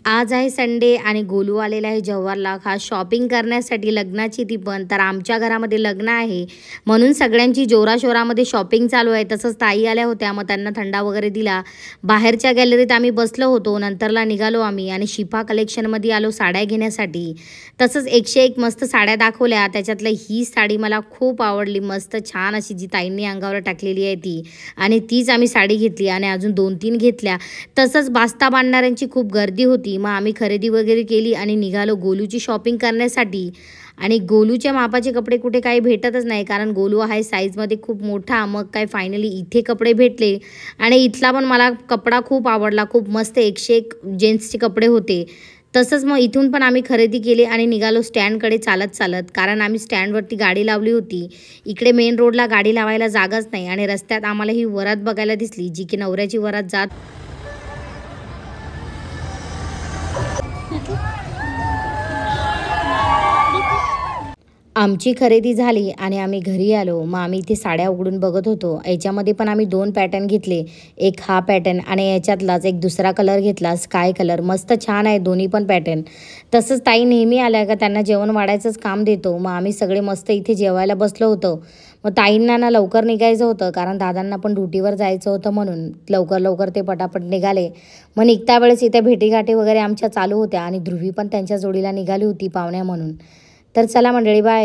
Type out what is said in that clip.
आज आहे संडे आणि गोलू आलेला आहे जव्हारला खास शॉपिंग करण्यासाठी, लग्नाची ती पण. तर आमच्या घरामध्ये लग्न आहे म्हणून सगळ्यांची जोराशोरामध्ये शॉपिंग चालू आहे. तसंच ताई आल्या होत्या, मग त्यांना थंडा वगैरे दिला. बाहेरच्या गॅलरीत आम्ही बसलो होतो. नंतरला निघालो आम्ही आणि शिफा कलेक्शनमध्ये आलो साड्या घेण्यासाठी. तसंच 101 मस्त साड्या दाखवल्या. त्याच्यातलं ही साडी मला खूप आवडली, मस्त छान अशी जी ताईंनी अंगावर टाकलेली आहे ती, आणि तीच आम्ही साडी घेतली आणि अजून 2-3 घेतल्या. तसंच बास्ता बांधणाऱ्यांची खूप गर्दी होती. मग आम्ही खरेदी वगैरे केली आणि निघालो गोलूची शॉपिंग करण्यासाठी. आणि गोलूच्या मापाचे कपडे कुठे काही भेटतच नाही, कारण गोलू आहे साईजमध्ये खूप मोठा. मग काय फायनली इथे कपडे भेटले आणि इथला पण मला कपडा खूप आवडला. खूप मस्त 101 जेंट्सचे कपडे होते. तसंच मग इथून पण आम्ही खरेदी केली आणि निघालो स्टँडकडे चालत चालत, कारण आम्ही स्टँडवरती गाडी लावली होती. इकडे मेन रोडला गाडी लावायला जागाच नाही आणि रस्त्यात आम्हाला ही वरात बघायला दिसली, जी की नवऱ्याची वरात जात. आमची खरेदी झाली आणि आम्ही घरी आलो. मग आम्ही इथे साड्या उघडून बघत होतो. याच्यामध्ये पण आम्ही 2 पॅटर्न घेतले, एक हा पॅटर्न आणि याच्यातलाच एक दुसरा कलर घेतला, स्काय कलर. मस्त छान आहे दोन्ही पण पॅटर्न. तसंच ताई नेहमी आल्या का त्यांना जेवण वाढायचंच काम देतो. मग आम्ही सगळे मस्त इथे जेवायला बसलो होतो. मग ताईंना ना लवकर निघायचं होतं, कारण दादांना पण ड्युटीवर जायचं होतं, म्हणून लवकर लवकर ते पटापट निघाले. मग निघता वेळेस इथे भेटीगाठी वगैरे आमच्या चालू होत्या आणि ध्रुवी पण त्यांच्या जोडीला निघाली होती पाहुण्या म्हणून. तर चला मंडळी, बाय.